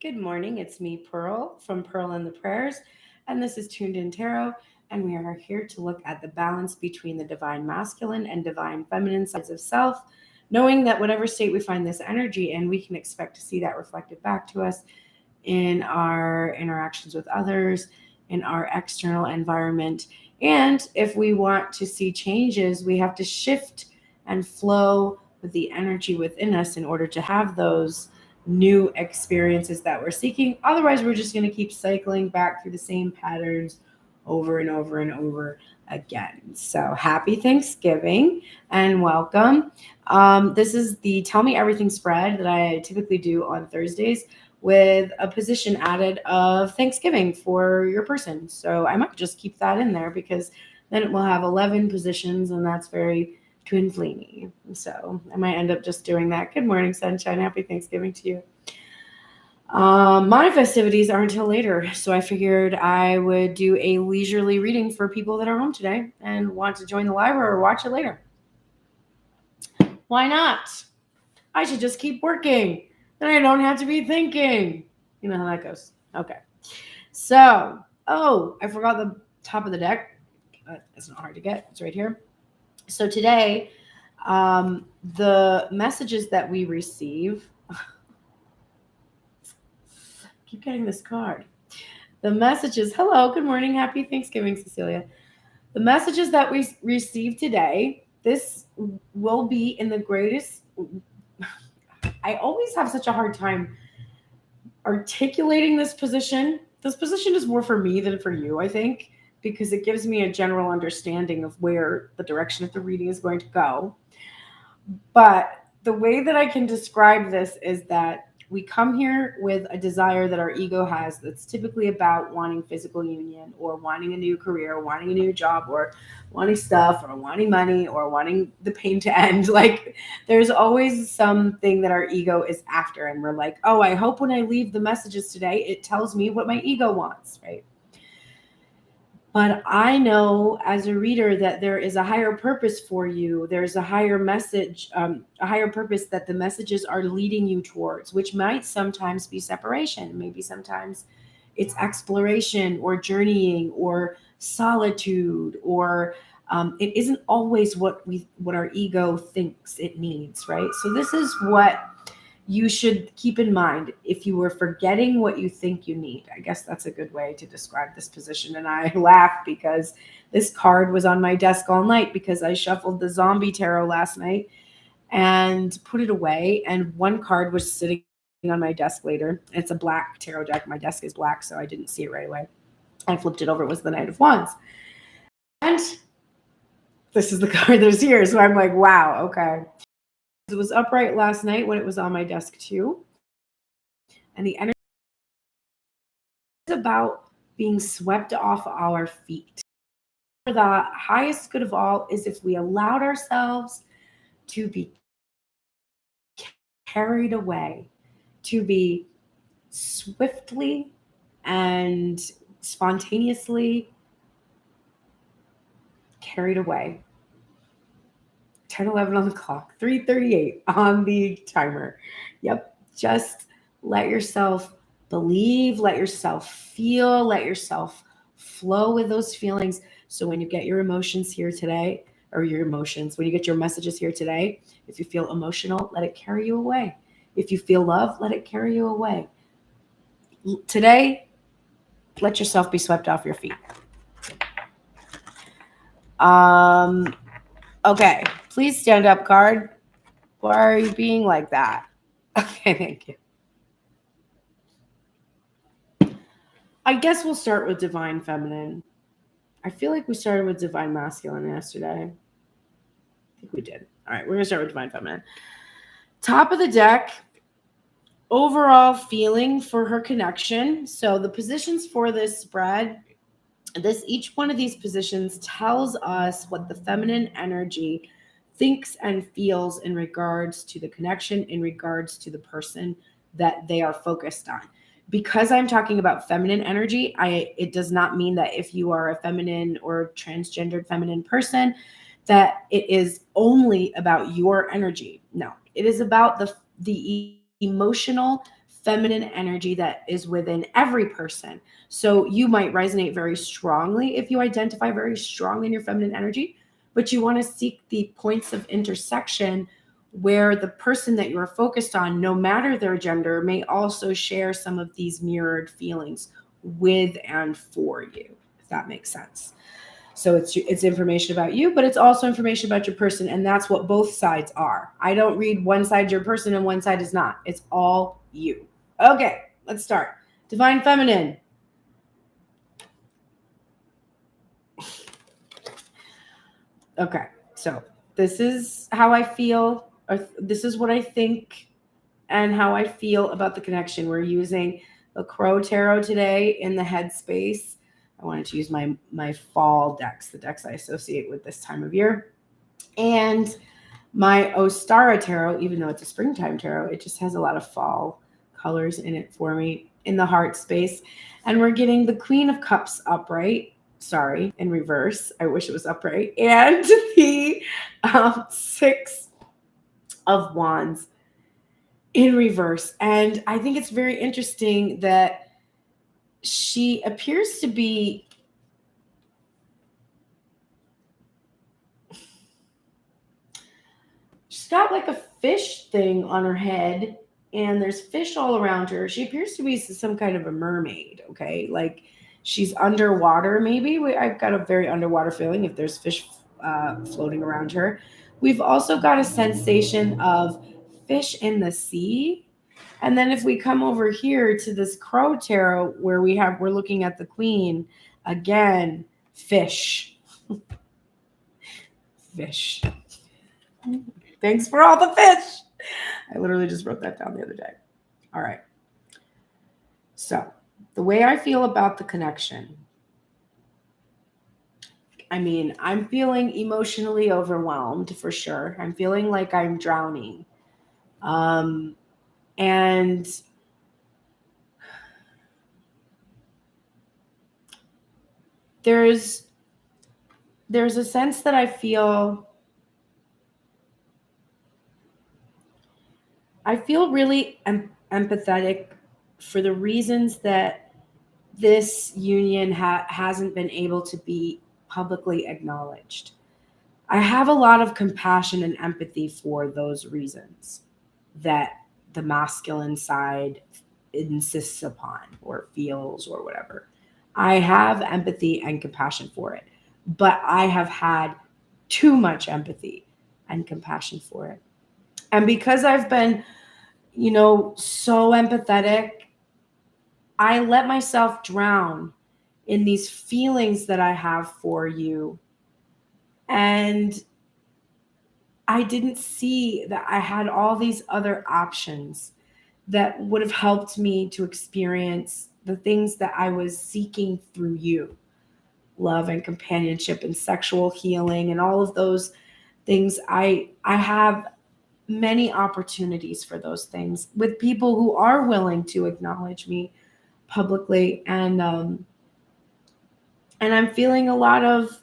Good morning. It's me, Pearl, from Pearl and the Prayers, and this is Tuned In Tarot. And we are here to look at the balance between the divine masculine and divine feminine sides of self, knowing that whatever state we find this energy in, we can expect to see that reflected back to us in our interactions with others, in our external environment. And if we want to see changes, we have to shift and flow with the energy within us in order to have those new experiences that we're seeking. Otherwise, we're just going to keep cycling back through the same patterns over and over and over again. So happy Thanksgiving and welcome. This is the Tell Me Everything spread that I typically do on Thursdays with a position added of Thanksgiving for your person. So I might just keep that in there because then it will have 11 positions, and that's very twin flamey. So I might end up just doing that. Good morning, sunshine. Happy Thanksgiving to you. My festivities are until later, so I figured I would do a leisurely reading for people that are home today and want to join the live or watch it later. Why not? I should just keep working. Then I don't have to be thinking. You know how that goes. Okay. So, I forgot the top of the deck. It's not hard to get. It's right here. So today, the messages that we receive, keep getting this card. The messages, hello, good morning, happy Thanksgiving, Cecilia. The messages that we receive today, this will be in the greatest. I always have such a hard time articulating this position. This position is more for me than for you, I think, because it gives me a general understanding of where the direction of the reading is going to go. But the way that I can describe this is that we come here with a desire that our ego has that's typically about wanting physical union or wanting a new career, or wanting a new job, or wanting stuff, or wanting money, or wanting the pain to end. Like there's always something that our ego is after. And we're like, oh, I hope when I leave the messages today, it tells me what my ego wants, right? But I know as a reader that there is a higher purpose for you. There's a higher message, a higher purpose that the messages are leading you towards, which might sometimes be separation. Maybe sometimes it's exploration or journeying or solitude, or it isn't always what our ego thinks it needs, right? So this is what you should keep in mind if you were forgetting what you think you need. I guess that's a good way to describe this position. And I laugh because this card was on my desk all night because I shuffled the zombie tarot last night and put it away. And one card was sitting on my desk later. It's a black tarot deck. My desk is black, so I didn't see it right away. I flipped it over. It was the Knight of Wands. And this is the card that's here. So I'm like, wow, okay. It was upright last night when it was on my desk too. And the energy is about being swept off our feet. The highest good of all is if we allowed ourselves to be carried away, to be swiftly and spontaneously carried away. 10:11 on the clock, 3:38 on the timer. Yep. Just let yourself believe, let yourself feel, let yourself flow with those feelings. So when you get your emotions here today, or when you get your messages here today, if you feel emotional, let it carry you away. If you feel love, let it carry you away. Today, let yourself be swept off your feet. Okay, please stand up, card. Why are you being like that? Okay, thank you. I guess we'll start with divine feminine. I feel like we started with divine masculine yesterday. I think we did. All right, we're going to start with divine feminine. Top of the deck, overall feeling for her connection. So the positions for this spread, each one of these positions tells us what the feminine energy thinks and feels in regards to the connection, in regards to the person that they are focused on. Because I'm talking about feminine energy, it does not mean that if you are a feminine or transgendered feminine person, that it is only about your energy. No, it is about the emotional feminine energy that is within every person. So you might resonate very strongly if you identify very strongly in your feminine energy, but you want to seek the points of intersection where the person that you're focused on, no matter their gender, may also share some of these mirrored feelings with and for you, if that makes sense. So it's information about you, but it's also information about your person, and that's what both sides are. I don't read one side your person and one side is not. It's all you. Okay, let's start. Divine Feminine. Okay, so this is how I feel, or this is what I think and how I feel about the connection. We're using the Crow Tarot today in the headspace. I wanted to use my fall decks, the decks I associate with this time of year. And my Ostara Tarot, even though it's a springtime tarot, it just has a lot of fall colors in it for me in the heart space. And we're getting the Queen of Cups upright. Sorry, in reverse. I wish it was upright. And the Six of Wands in reverse. And I think it's very interesting that she appears to be she's got like a fish thing on her head, and there's fish all around her. She appears to be some kind of a mermaid, okay? Like she's underwater, maybe. I've got a very underwater feeling if there's fish floating around her. We've also got a sensation of fish in the sea. And then if we come over here to this Crow Tarot where we're looking at the Queen, again, fish. Fish. Thanks for all the fish. I literally just wrote that down the other day. All right. So the way I feel about the connection, I mean, I'm feeling emotionally overwhelmed for sure. I'm feeling like I'm drowning. And there's a sense that I feel really empathetic for the reasons that this union hasn't been able to be publicly acknowledged. I have a lot of compassion and empathy for those reasons that the masculine side insists upon or feels or whatever. I have empathy and compassion for it, but I have had too much empathy and compassion for it. And because I've been, so empathetic, I let myself drown in these feelings that I have for you. And I didn't see that I had all these other options that would have helped me to experience the things that I was seeking through you. Love and companionship and sexual healing and all of those things. I have many opportunities for those things with people who are willing to acknowledge me publicly. And I'm feeling a lot of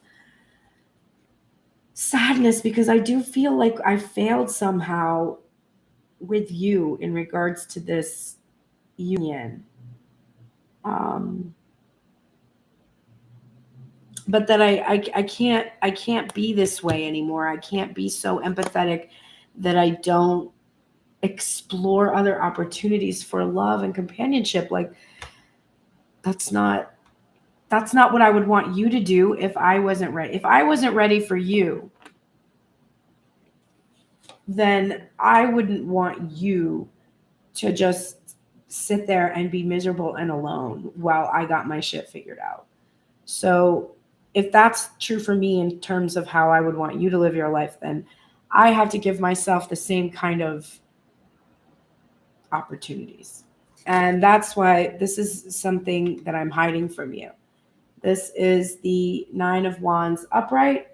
sadness because I do feel like I failed somehow with you in regards to this union. But that I can't be this way anymore. I can't be so empathetic that I don't explore other opportunities for love and companionship. Like that's not what I would want you to do if I wasn't ready. If I wasn't ready for you, then I wouldn't want you to just sit there and be miserable and alone while I got my shit figured out. So if that's true for me in terms of how I would want you to live your life, then I have to give myself the same kind of opportunities. And that's why this is something that I'm hiding from you. This is the Nine of Wands upright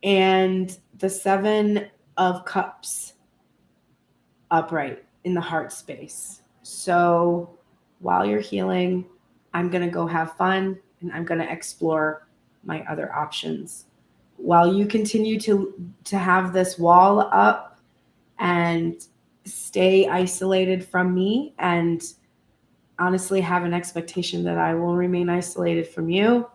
and the Seven of Cups upright in the heart space. So while you're healing, I'm going to go have fun and I'm going to explore my other options. While you continue to have this wall up and stay isolated from me and honestly have an expectation that I will remain isolated from you,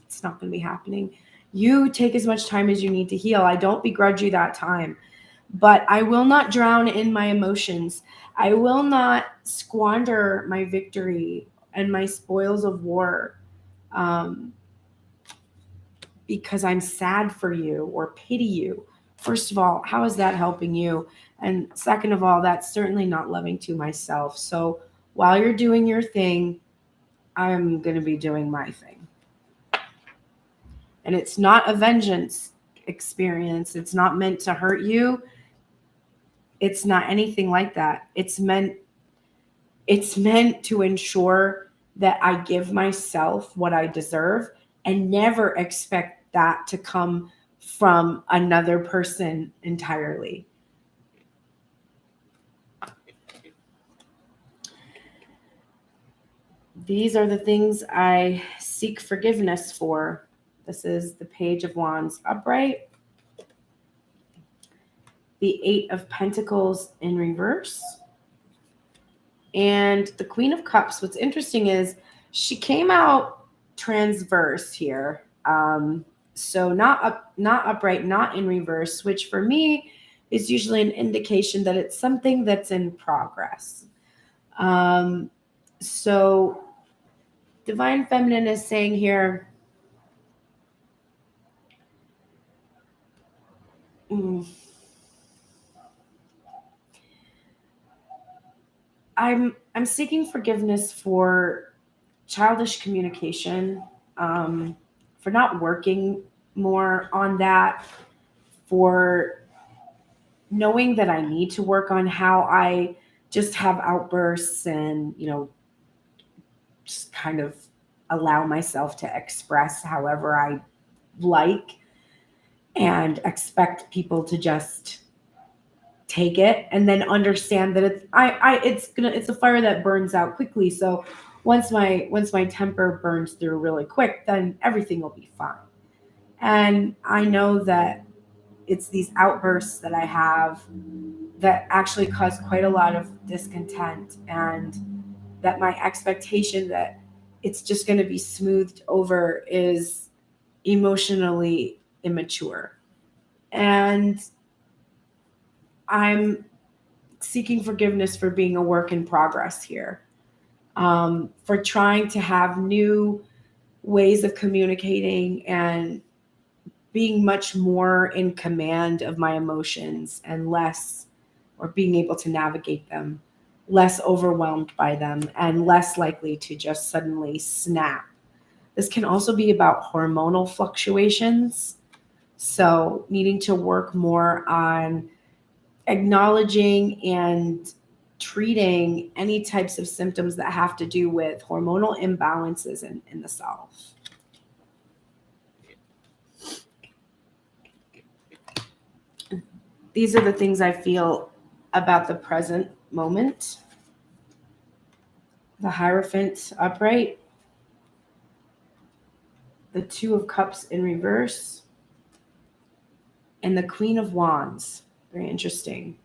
it's not going to be happening. You take as much time as you need to heal. I don't begrudge you that time, but I will not drown in my emotions. I will not squander my victory and my spoils of war because I'm sad for you or pity you. First of all, how is that helping you? And second of all, that's certainly not loving to myself. So while you're doing your thing, I'm going to be doing my thing. And it's not a vengeance experience. It's not meant to hurt you. It's not anything like that. It's meant to ensure that I give myself what I deserve and never expect that to come from another person entirely. These are the things I seek forgiveness for. This is the Page of Wands upright, the Eight of Pentacles in reverse, and the Queen of Cups. What's interesting is she came out transverse here. So not upright, not in reverse, which for me is usually an indication that it's something that's in progress. So Divine Feminine is saying here, I'm seeking forgiveness for childish communication, for not working more on that, for knowing that I need to work on how I just have outbursts and, just kind of allow myself to express however I like and expect people to just take it and then understand that it's a fire that burns out quickly. So once my temper burns through really quick, then everything will be fine. And I know that it's these outbursts that I have that actually cause quite a lot of discontent, and that my expectation that it's just going to be smoothed over is emotionally immature. And I'm seeking forgiveness for being a work in progress here, for trying to have new ways of communicating and being much more in command of my emotions and less, or being able to navigate them, less overwhelmed by them and less likely to just suddenly snap. This can also be about hormonal fluctuations. So needing to work more on acknowledging and treating any types of symptoms that have to do with hormonal imbalances in the self. These are the things I feel about the present moment. The Hierophant upright, the Two of Cups in reverse, and the Queen of Wands. Very interesting.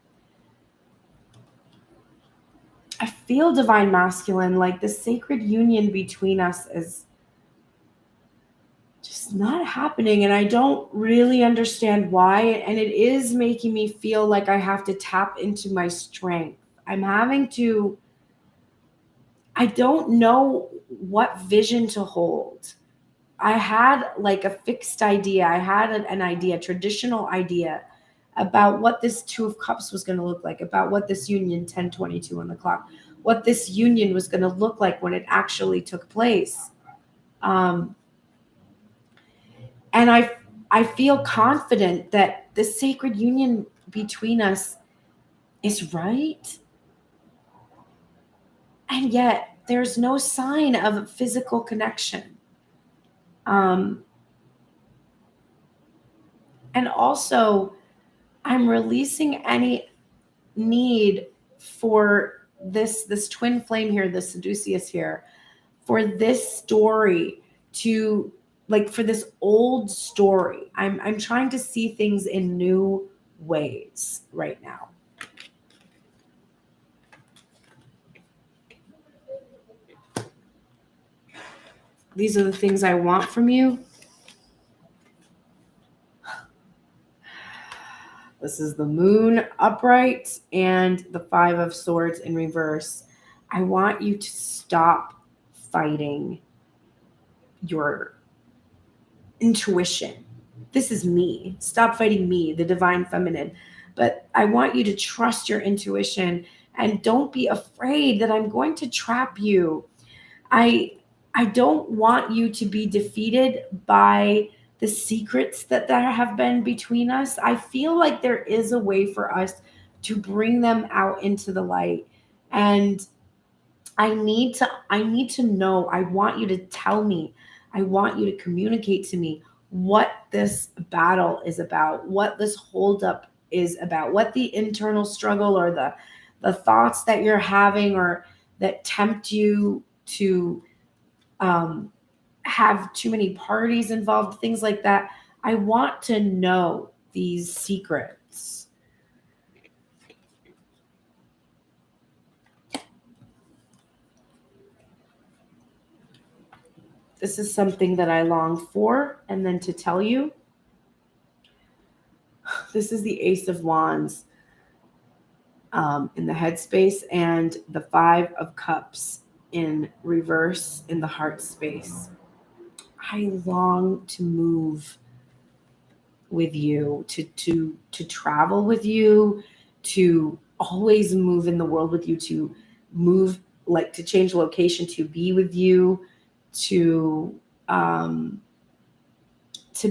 I feel Divine Masculine, like the sacred union between us is just not happening, and I don't really understand why, and it is making me feel like I have to tap into my strength. I don't know what vision to hold. I had like a fixed idea. I had an idea, traditional idea about what this Two of Cups was going to look like, about what this union, 10:22 on the clock, what this union was going to look like when it actually took place. And I feel confident that the sacred union between us is right. And yet there's no sign of physical connection. And also, I'm releasing any need for this twin flame here, this Caduceus here, for this story to, like, for this old story. I'm trying to see things in new ways right now. These are the things I want from you. This is the moon upright and the 5 of swords in reverse. I want you to stop fighting your intuition. This is me. Stop fighting me, the divine feminine. But I want you to trust your intuition and don't be afraid that I'm going to trap you. I don't want you to be defeated by the secrets that there have been between us. I feel like there is a way for us to bring them out into the light. And I need to know. I want you to tell me. I want you to communicate to me what this battle is about, what this holdup is about, what the internal struggle or the thoughts that you're having or that tempt you to have too many parties involved, things like that. I want to know these secrets. This is something that I long for, and then to tell you. This is the Ace of Wands in the headspace and the 5 of Cups in reverse in the heart space. I long to move with you, to travel with you, to always move in the world with you, to move, like to change location, to be with you, to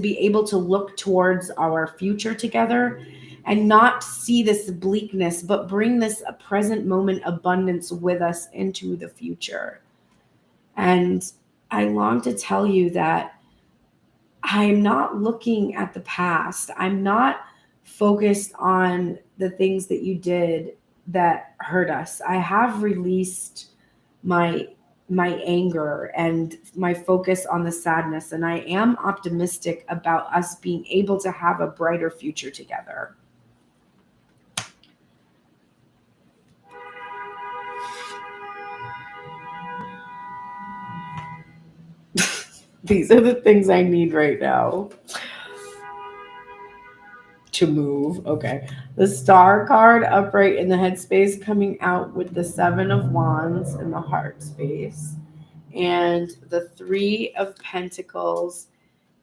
be able to look towards our future together and not see this bleakness, but bring this present moment abundance with us into the future. And I long to tell you that I'm not looking at the past. I'm not focused on the things that you did that hurt us. I have released my anger and my focus on the sadness, and I am optimistic about us being able to have a brighter future together. These are the things I need right now to move. Okay. The Star card upright in the headspace, coming out with the 7 of Wands in the heart space, and the 3 of Pentacles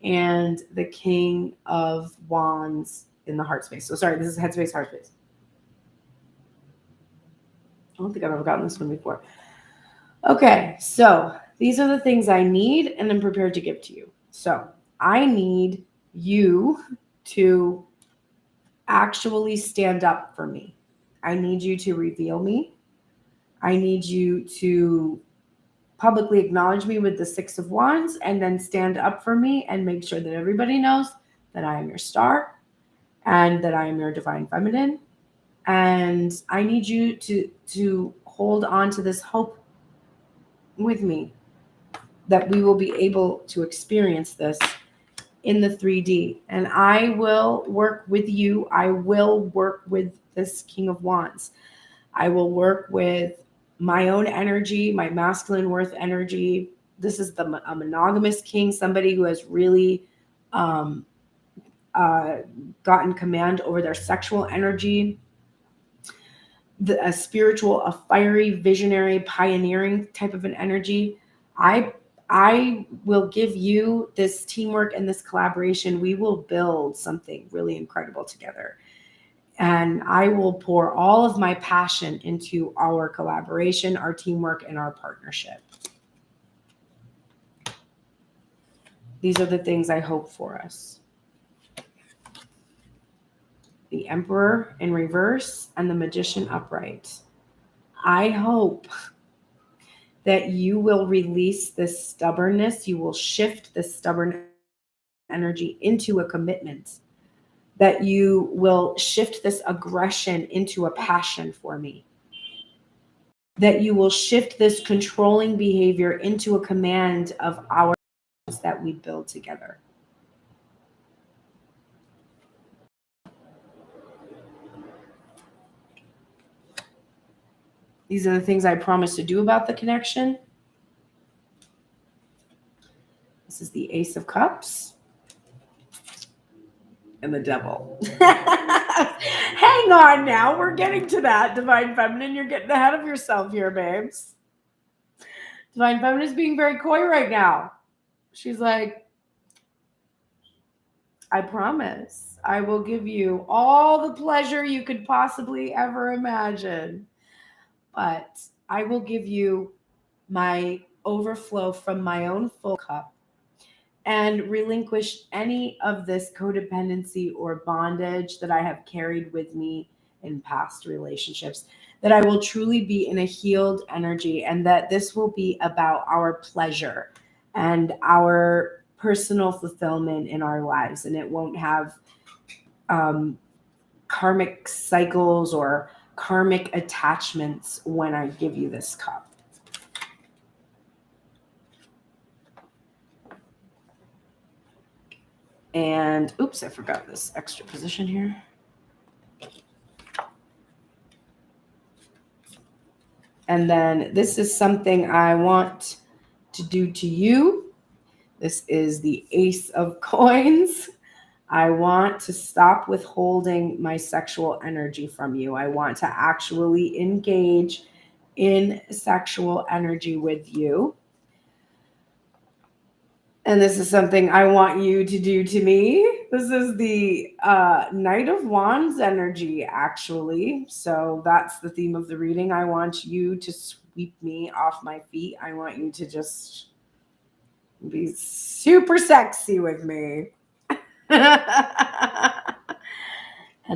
and the King of Wands in the heart space. So sorry, this is headspace, heart space. I don't think I've ever gotten this one before. Okay, so these are the things I need and I'm prepared to give to you. So I need you to actually stand up for me. I need you to reveal me. I need you to publicly acknowledge me with the 6 of Wands and then stand up for me and make sure that everybody knows that I am your star and that I am your divine feminine. And I need you to hold on to this hope with me that we will be able to experience this in the 3D. And I will work with you. I will work with this King of Wands. I will work with my own energy, my masculine worth energy. This is a monogamous king, somebody who has really gotten command over their sexual energy, a spiritual, a fiery, visionary, pioneering type of an energy. I will give you this teamwork and this collaboration. We will build something really incredible together. And I will pour all of my passion into our collaboration, our teamwork, and our partnership. These are the things I hope for us. The Emperor in reverse and the Magician upright. I hope that you will release this stubbornness. You will shift this stubborn energy into a commitment. That you will shift this aggression into a passion for me. That you will shift this controlling behavior into a command of our that we build together. These are the things I promise to do about the connection. This is the Ace of Cups and the Devil. Hang on now. We're getting to that, Divine Feminine. You're getting ahead of yourself here, babes. Divine Feminine is being very coy right now. She's like, I promise I will give you all the pleasure you could possibly ever imagine. But I will give you my overflow from my own full cup and relinquish any of this codependency or bondage that I have carried with me in past relationships, that I will truly be in a healed energy, and that this will be about our pleasure and our personal fulfillment in our lives. And it won't have karmic cycles or karmic attachments when I give you this cup. And oops, I forgot this extra position here. And then this is something I want to do to you. This is the Ace of Coins. I want to stop withholding my sexual energy from you. I want to actually engage in sexual energy with you. And this is something I want you to do to me. This is the Knight of Wands energy, actually. So that's the theme of the reading. I want you to sweep me off my feet. I want you to just be super sexy with me. And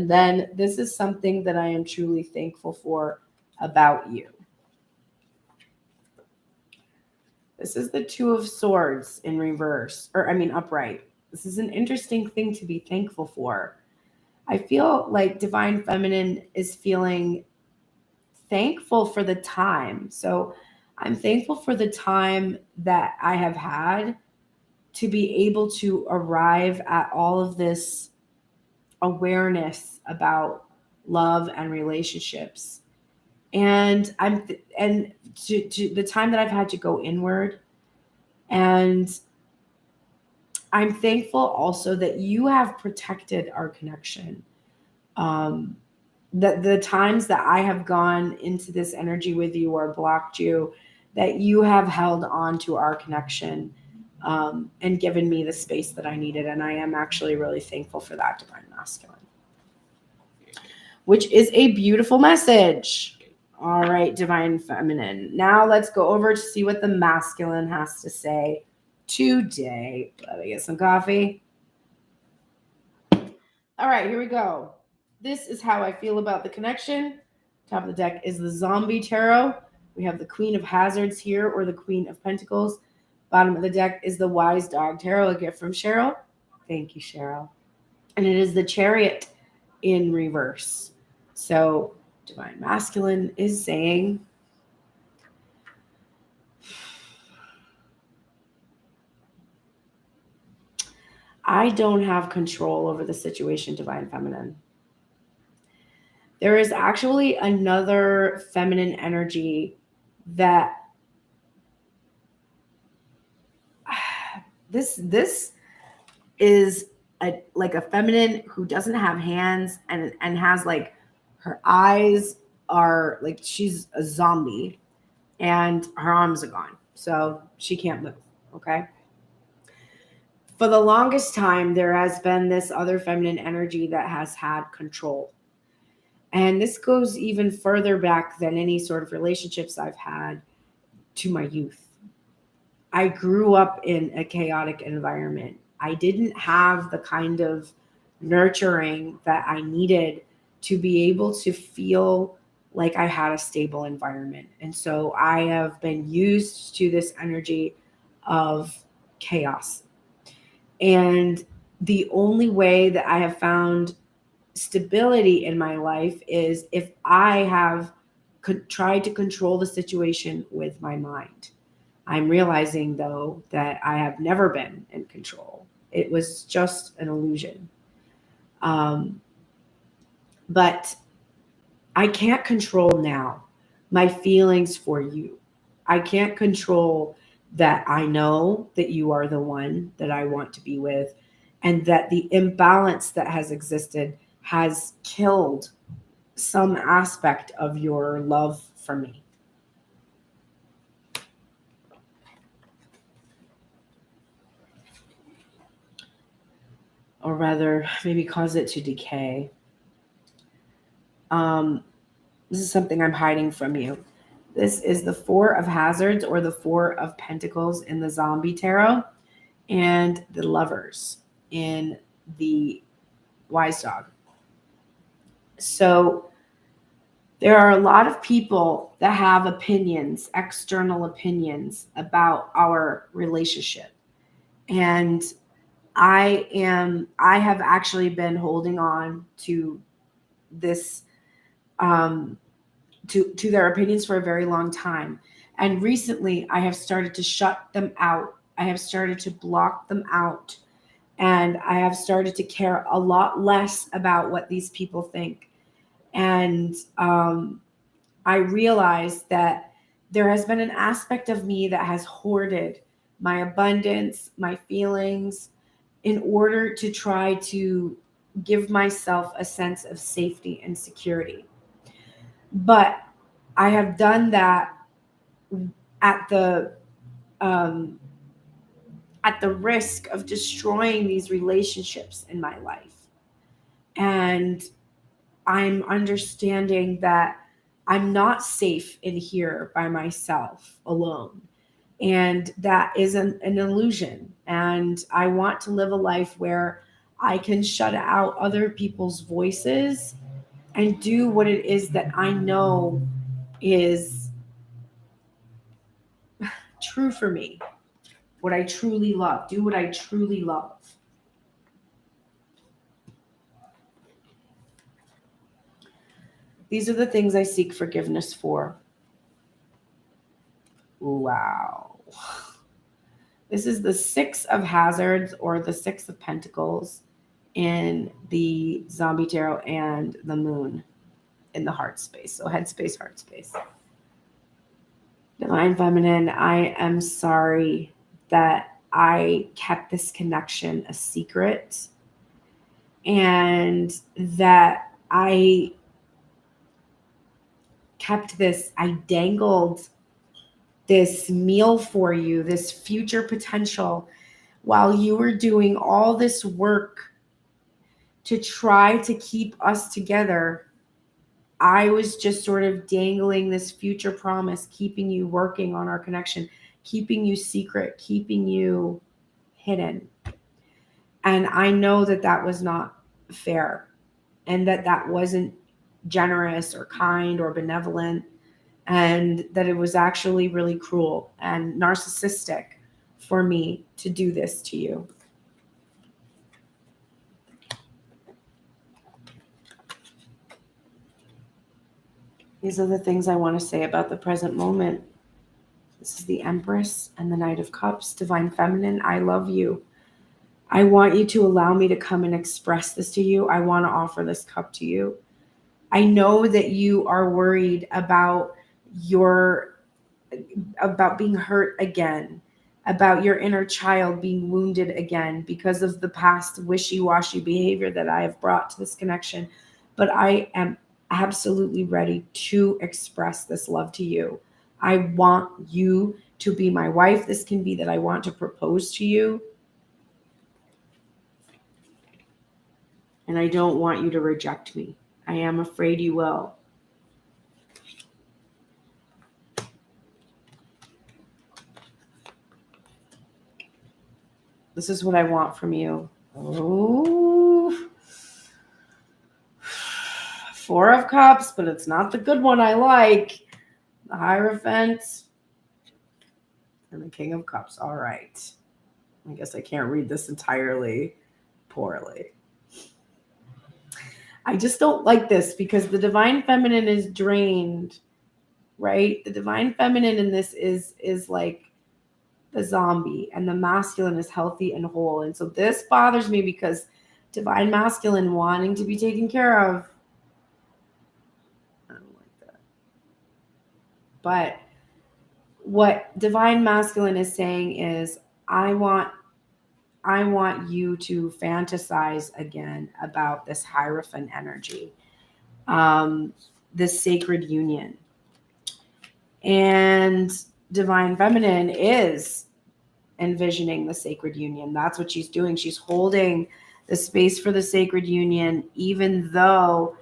then this is something that I am truly thankful for about you. This is the Two of Swords in reverse, upright. This is an interesting thing to be thankful for. I feel like Divine Feminine is feeling thankful for the time. So I'm thankful for the time that I have had to be able to arrive at all of this awareness about love and relationships. And to the time that I've had to go inward. And I'm thankful also that you have protected our connection. The times that I have gone into this energy with you or blocked you, that you have held on to our connection and given me the space that I needed. And I am actually really thankful for that, Divine Masculine, which is a beautiful message. All right, Divine Feminine. Now let's go over to see what the masculine has to say today. Let me get some coffee. All right, here we go. This is how I feel about the connection. Top of the deck is the Zombie Tarot. We have the Queen of Hazards here, or the Queen of Pentacles. Bottom of the deck is the Wise Dog Tarot, a gift from Cheryl. Thank you, Cheryl. And it is the Chariot in reverse. So Divine Masculine is saying, I don't have control over the situation, Divine Feminine. There is actually another feminine energy that this is like a feminine who doesn't have hands and has like her eyes are like she's a zombie and her arms are gone. So she can't move. Okay. For the longest time, there has been this other feminine energy that has had control. And this goes even further back than any sort of relationships I've had to my youth. I grew up in a chaotic environment. I didn't have the kind of nurturing that I needed to be able to feel like I had a stable environment. And so I have been used to this energy of chaos. And the only way that I have found stability in my life is if I have tried to control the situation with my mind. I'm realizing, though, that I have never been in control. It was just an illusion. But I can't control now my feelings for you. I can't control that I know that you are the one that I want to be with, and that the imbalance that has existed has killed some aspect of your love for me. Or rather, maybe cause it to decay. This is something I'm hiding from you. This is the Four of Hazards, or the Four of Pentacles in the Zombie Tarot, and the Lovers in the Wise Dog. So there are a lot of people that have opinions, external opinions about our relationship. And I have actually been holding on to this, to their opinions for a very long time. And recently I have started to shut them out. I have started to block them out. And I have started to care a lot less about what these people think. And I realized that there has been an aspect of me that has hoarded my abundance, my feelings, in order to try to give myself a sense of safety and security. But I have done that at the risk of destroying these relationships in my life. And I'm understanding that I'm not safe in here by myself alone. And that is an illusion. And I want to live a life where I can shut out other people's voices and do what it is that I know is true for me, what I truly love, do what I truly love. These are the things I seek forgiveness for. Wow. This is the Six of Hazards, or the Six of Pentacles in the Zombie Tarot, and the Moon in the heart space. So head space, heart space. Divine Feminine, I am sorry that I kept this connection a secret, and that I dangled this meal for you, this future potential, while you were doing all this work to try to keep us together. I was just sort of dangling this future promise, keeping you working on our connection, keeping you secret, keeping you hidden. And I know that that was not fair, and that that wasn't generous or kind or benevolent, and that it was actually really cruel and narcissistic for me to do this to you. These are the things I want to say about the present moment. This is the Empress and the Knight of Cups. Divine Feminine, I love you. I want you to allow me to come and express this to you. I want to offer this cup to you. I know that you are worried about being hurt again, about your inner child being wounded again because of the past wishy-washy behavior that I have brought to this connection. But I am absolutely ready to express this love to you. I want you to be my wife. This can be that I want to propose to you. And I don't want you to reject me. I am afraid you will. This is what I want from you. Oh, Four of Cups, but it's not the good one I like. The Hierophant and the King of Cups. All right. I guess I can't read this entirely poorly. I just don't like this because the Divine Feminine is drained, right? The Divine Feminine in this is like the zombie, and the masculine is healthy and whole. And so this bothers me because Divine Masculine wanting to be taken care of. I don't like that. But what divine masculine is saying is, I want you to fantasize again about this Hierophant energy, this sacred union. And divine feminine is envisioning the sacred union. That's what she's doing. She's holding the space for the sacred union, even though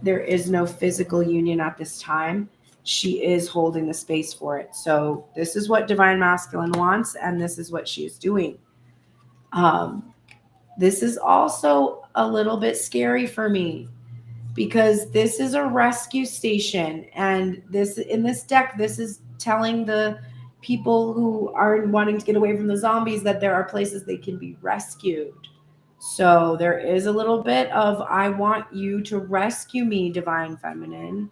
there is no physical union at this time. She is holding the space for it. So this is what divine masculine wants, and this is what she is doing. This is also a little bit scary for me, because this is a rescue station, and this, in this deck, this is telling the people who are wanting to get away from the zombies that there are places they can be rescued. So there is a little bit of, I want you to rescue me, divine feminine.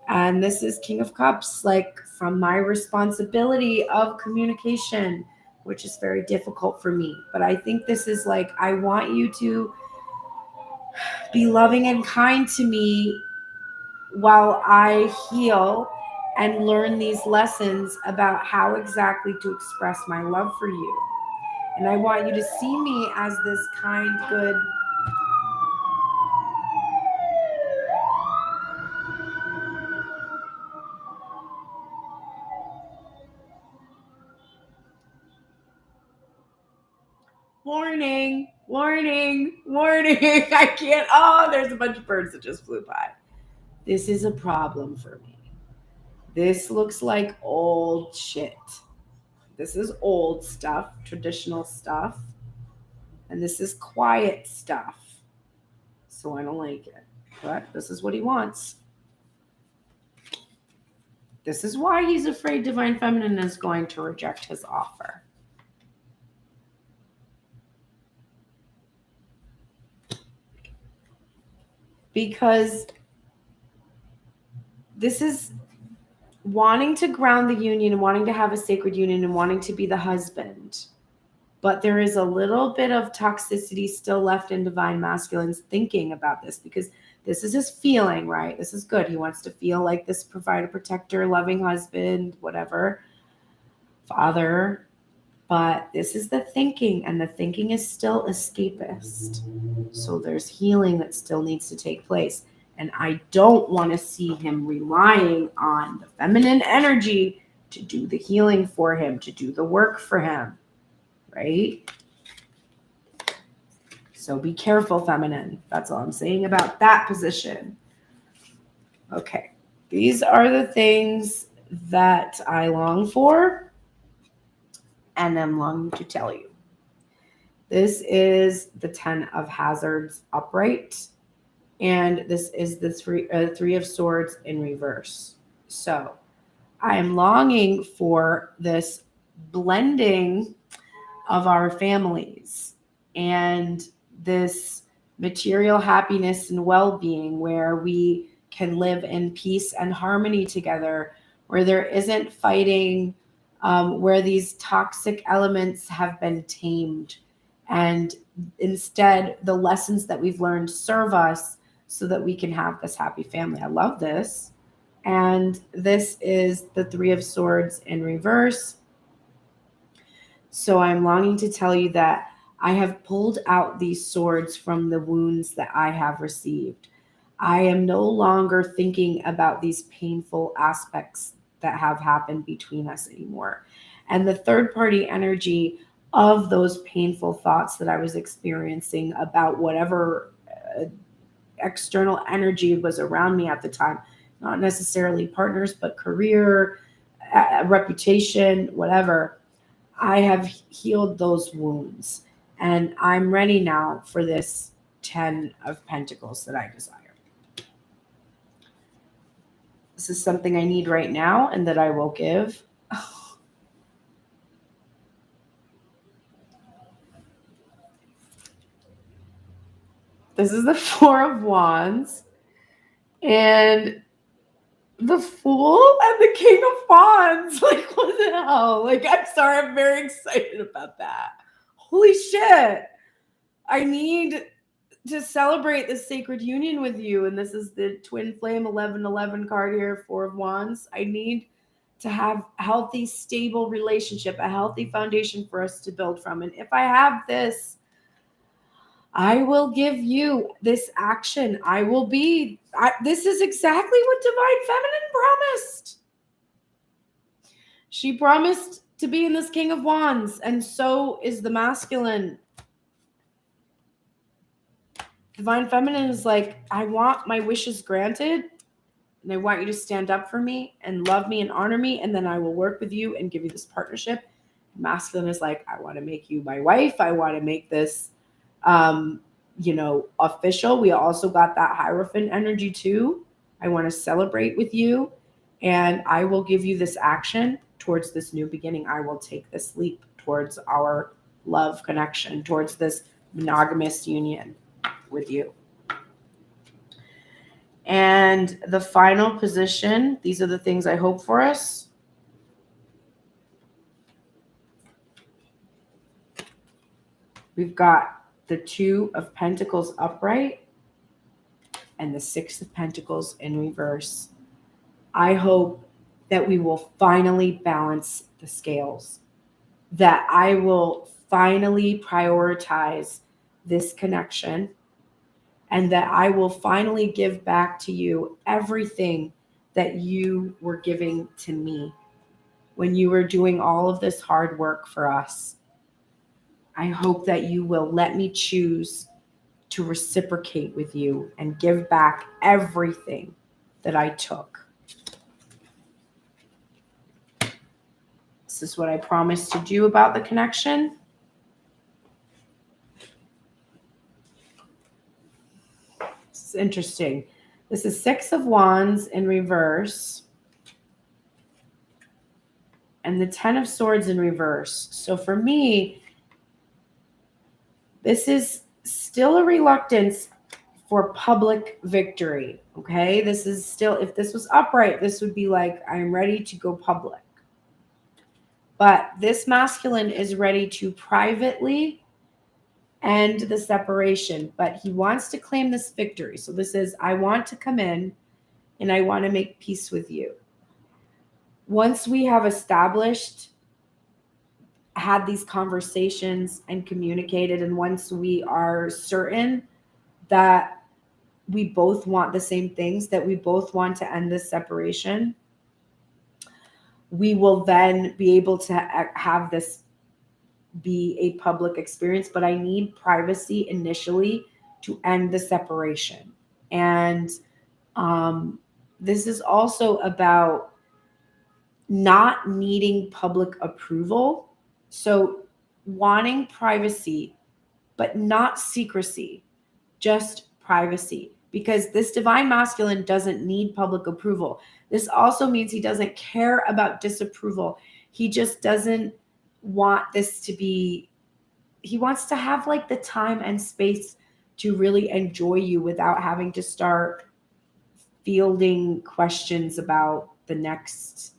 And this is King of Cups, like from my responsibility of communication, which is very difficult for me. But I think this is like, I want you to be loving and kind to me while I heal and learn these lessons about how exactly to express my love for you. And I want you to see me as this kind, good, warning, warning, warning. I can't. Oh, there's a bunch of birds that just flew by. This is a problem for me. This looks like old shit. This is old stuff, traditional stuff. And this is quiet stuff. So I don't like it. But this is what he wants. This is why he's afraid divine feminine is going to reject his offer. Because this is wanting to ground the union and wanting to have a sacred union and wanting to be the husband. But there is a little bit of toxicity still left in divine masculine's thinking about this, because this is his feeling, right? This is good. He wants to feel like this provider, protector, loving husband, whatever, father. But this is the thinking, and the thinking is still escapist. So there's healing that still needs to take place. And I don't want to see him relying on the feminine energy to do the healing for him, to do the work for him, right? So be careful, feminine. That's all I'm saying about that position. Okay. These are the things that I long for and am longing to tell you. This is the 10 of Hazards upright, and this is the three of Swords in reverse. So I am longing for this blending of our families and this material happiness and well-being, where we can live in peace and harmony together, where there isn't fighting, where these toxic elements have been tamed, and instead the lessons that we've learned serve us so that we can have this happy family. I love this. And this is the 3 of Swords in reverse. So I'm longing to tell you that I have pulled out these swords from the wounds that I have received. I am no longer thinking about these painful aspects that have happened between us anymore. And the third party energy of those painful thoughts that I was experiencing about whatever external energy was around me at the time, not necessarily partners, but career, reputation, whatever, I have healed those wounds. And I'm ready now for this 10 of Pentacles that I desire. This is something I need right now and that I will give. This is the 4 of Wands. And the Fool and the King of Wands. Like, what the hell? Like, I'm sorry. I'm very excited about that. Holy shit. I need to celebrate this sacred union with you. And this is the Twin Flame 1111 card here, 4 of Wands. I need to have a healthy, stable relationship, a healthy foundation for us to build from. And if I have this, I will give you this action. This is exactly what Divine Feminine promised. She promised to be in this King of Wands, and so is the masculine. Divine Feminine is like, I want my wishes granted, and I want you to stand up for me and love me and honor me, and then I will work with you and give you this partnership. Masculine is like, I want to make you my wife. I want to make this official. We also got that Hierophant energy too. I want to celebrate with you, and I will give you this action towards this new beginning. I will take this leap towards our love connection, towards this monogamous union with you. And the final position, these are the things I hope for us. We've got the Two of Pentacles upright and the Six of Pentacles in reverse. I hope that we will finally balance the scales, that I will finally prioritize this connection, and that I will finally give back to you everything that you were giving to me when you were doing all of this hard work for us. I hope that you will let me choose to reciprocate with you and give back everything that I took. This is what I promised to do about the connection. This is interesting. This is Six of Wands in reverse and the Ten of Swords in reverse. So for me, this is still a reluctance for public victory, okay? This is still, if this was upright, this would be like, I'm ready to go public. But this masculine is ready to privately end the separation, but he wants to claim this victory. So this is, I want to come in and I want to make peace with you. Once we have had these conversations and communicated, and once we are certain that we both want the same things, that we both want to end this separation, we will then be able to have this be a public experience. But I need privacy initially to end the separation. And this is also about not needing public approval. So wanting privacy, but not secrecy, just privacy. Because this divine masculine doesn't need public approval. This also means he doesn't care about disapproval. He just doesn't want this to be, he wants to have like the time and space to really enjoy you without having to start fielding questions about the next,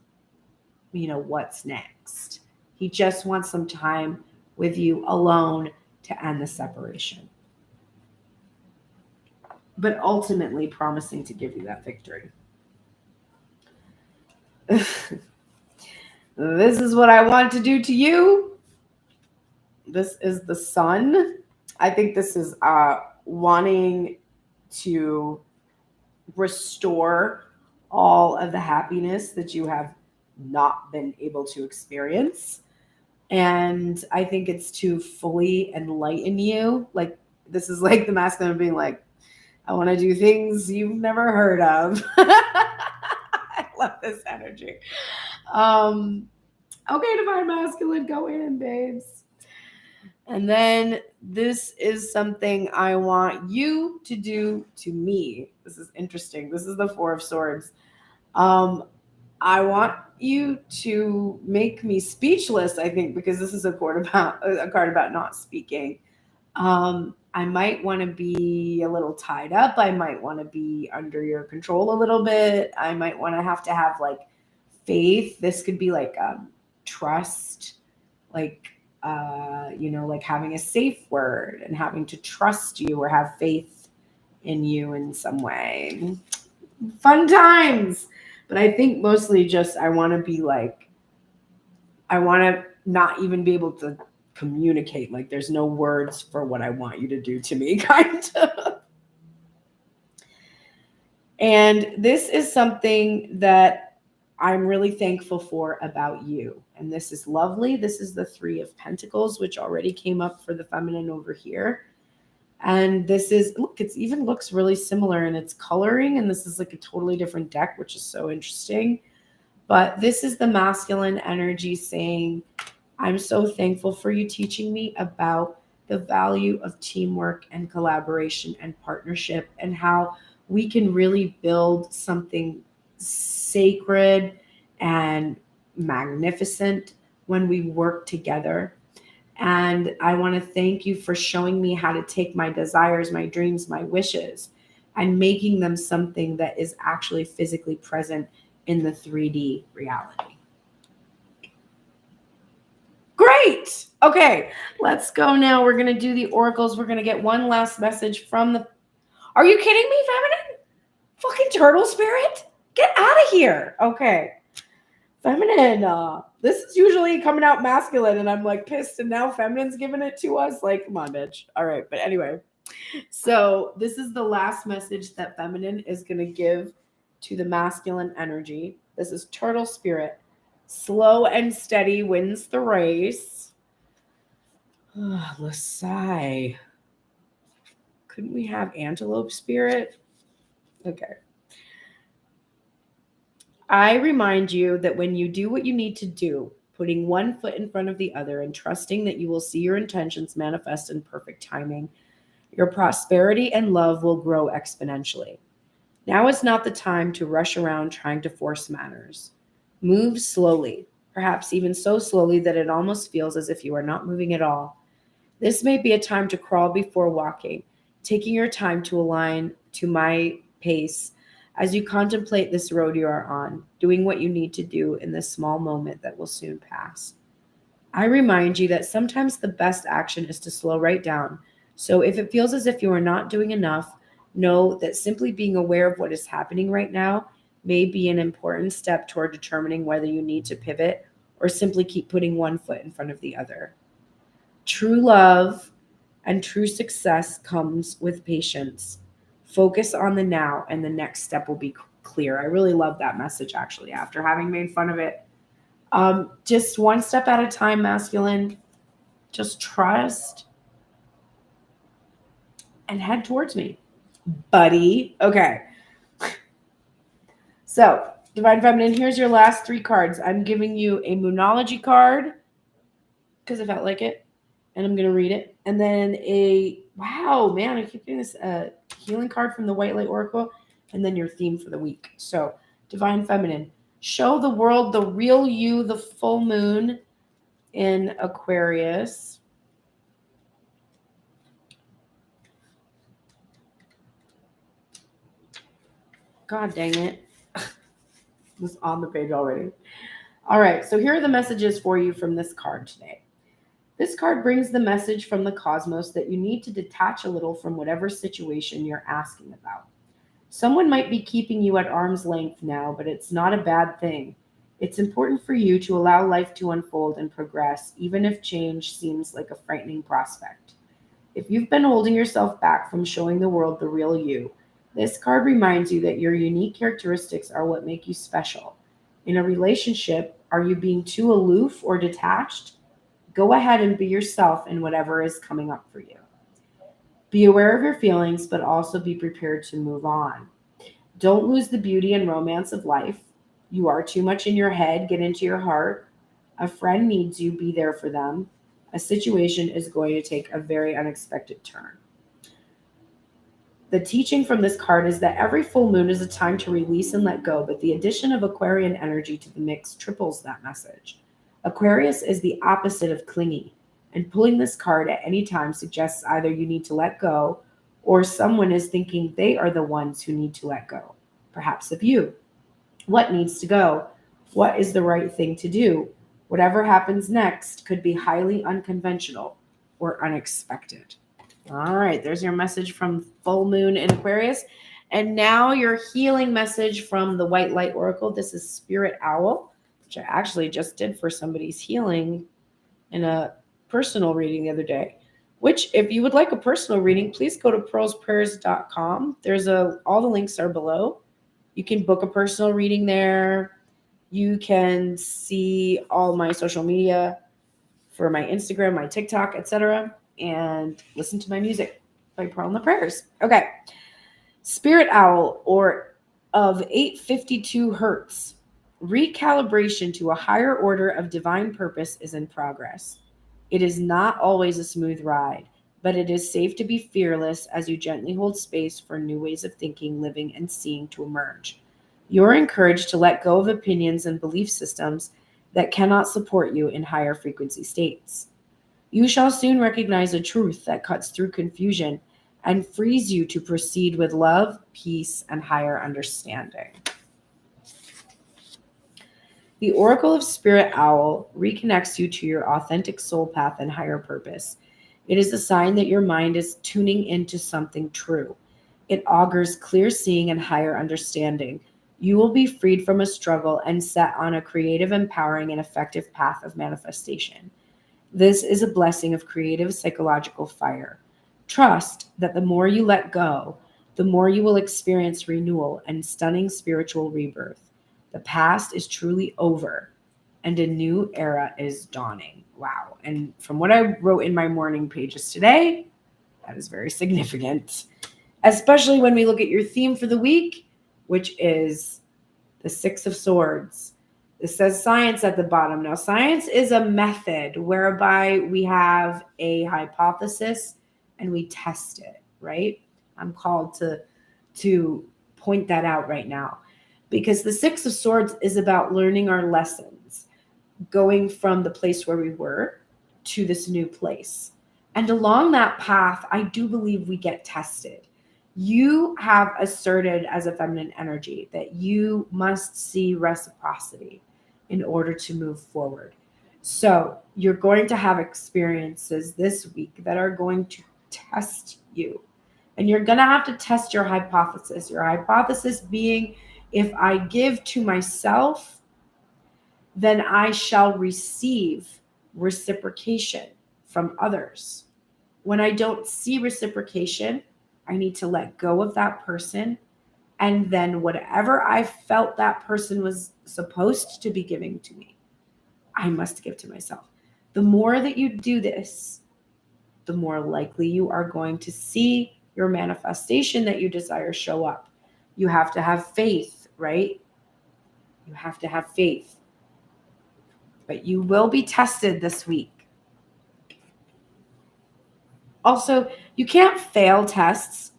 what's next. He just wants some time with you alone to end the separation, but ultimately promising to give you that victory. This is what I want to do to you. This is the Sun. I think this is wanting to restore all of the happiness that you have not been able to experience. And I think it's to fully enlighten you. Like, this is like the masculine being like, I want to do things you've never heard of. I love this energy. Okay, divine masculine, go in, babes. And then this is something I want you to do to me. This is interesting. This is the Four of Swords. I want you to make me speechless, I think, because this is a card about not speaking. I might want to be a little tied up. I might want to be under your control a little bit. I might want to have like faith. This could be like trust, like like having a safe word and having to trust you or have faith in you in some way. Fun times. But I think mostly just I want to be like, I want to not even be able to communicate. Like there's no words for what I want you to do to me, kind of. And this is something that I'm really thankful for about you. And this is lovely. This is the Three of Pentacles, which already came up for the feminine over here. And this is, look, it even looks really similar in its coloring. And this is like a totally different deck, which is so interesting. But this is the masculine energy saying, I'm so thankful for you teaching me about the value of teamwork and collaboration and partnership and how we can really build something sacred and magnificent when we work together. And I want to thank you for showing me how to take my desires, my dreams, my wishes, and making them something that is actually physically present in the 3D reality. Great. Okay, let's go now. We're going to do the oracles. We're going to get one last message from the... Are you kidding me, feminine? Fucking turtle spirit? Get out of here. Okay. Feminine. This is usually coming out masculine, and I'm like pissed, and now feminine's giving it to us. Like, come on, bitch. All right, but anyway. So this is the last message that feminine is going to give to the masculine energy. This is turtle spirit. Slow and steady wins the race. Lösche. Couldn't we have antelope spirit? Okay. I remind you that when you do what you need to do, putting one foot in front of the other and trusting that you will see your intentions manifest in perfect timing, your prosperity and love will grow exponentially. Now is not the time to rush around trying to force matters. Move slowly, perhaps even so slowly that it almost feels as if you are not moving at all. This may be a time to crawl before walking, taking your time to align to my pace as you contemplate this road you are on, doing what you need to do in this small moment that will soon pass. I remind you that sometimes the best action is to slow right down. So if it feels as if you are not doing enough, know that simply being aware of what is happening right now may be an important step toward determining whether you need to pivot or simply keep putting one foot in front of the other. True love and true success comes with patience. Focus on the now, and the next step will be clear. I really love that message, actually, after having made fun of it. Just one step at a time, masculine. Just trust and head towards me, buddy. Okay. So, Divine Feminine, here's your last three cards. I'm giving you a Moonology card because I felt like it, and I'm going to read it. And then wow, man, I keep doing this healing card from the White Light Oracle, and then your theme for the week. So, Divine Feminine, show the world the real you, the full moon in Aquarius. God dang it. It was on the page already. All right, so here are the messages for you from this card today. This card brings the message from the cosmos that you need to detach a little from whatever situation you're asking about. Someone might be keeping you at arm's length now, but it's not a bad thing. It's important for you to allow life to unfold and progress, even if change seems like a frightening prospect. If you've been holding yourself back from showing the world the real you, this card reminds you that your unique characteristics are what make you special. In a relationship, are you being too aloof or detached? Go ahead and be yourself in whatever is coming up for you. Be aware of your feelings, but also be prepared to move on. Don't lose the beauty and romance of life. You are too much in your head. Get into your heart. A friend needs you. Be there for them. A situation is going to take a very unexpected turn. The teaching from this card is that every full moon is a time to release and let go, but the addition of Aquarian energy to the mix triples that message. Aquarius is the opposite of clingy, and pulling this card at any time suggests either you need to let go or someone is thinking they are the ones who need to let go, perhaps of you. What needs to go? What is the right thing to do? Whatever happens next could be highly unconventional or unexpected. All right, there's your message from full moon in Aquarius. And now your healing message from the White Light Oracle. This is Spirit Owl, which I actually just did for somebody's healing in a personal reading the other day. Which, if you would like a personal reading, please go to pearlsprayers.com. All the links are below. You can book a personal reading there. You can see all my social media for my Instagram, my TikTok, etc., and listen to my music by Pearl and the Prayers. Okay. Spirit Owl, or of 852 hertz. Recalibration to a higher order of divine purpose is in progress. It is not always a smooth ride, but it is safe to be fearless as you gently hold space for new ways of thinking, living, and seeing to emerge. You're encouraged to let go of opinions and belief systems that cannot support you in higher frequency states. You shall soon recognize a truth that cuts through confusion and frees you to proceed with love, peace, and higher understanding. The Oracle of Spirit Owl reconnects you to your authentic soul path and higher purpose. It is a sign that your mind is tuning into something true. It augurs clear seeing and higher understanding. You will be freed from a struggle and set on a creative, empowering, and effective path of manifestation. This is a blessing of creative psychological fire. Trust that the more you let go, the more you will experience renewal and stunning spiritual rebirth. The past is truly over, and a new era is dawning. Wow. And from what I wrote in my morning pages today, that is very significant, especially when we look at your theme for the week, which is the Six of Swords. It says science at the bottom. Now, science is a method whereby we have a hypothesis and we test it, right? I'm called to point that out right now, because the Six of Swords is about learning our lessons, going from the place where we were to this new place. And along that path, I do believe we get tested. You have asserted as a feminine energy that you must see reciprocity in order to move forward. So you're going to have experiences this week that are going to test you. And you're going to have to test your hypothesis. Your hypothesis being, if I give to myself, then I shall receive reciprocation from others. When I don't see reciprocation, I need to let go of that person. And then whatever I felt that person was supposed to be giving to me, I must give to myself. The more that you do this, the more likely you are going to see your manifestation that you desire show up. You have to have faith, right? You have to have faith. But you will be tested this week. Also, you can't fail tests.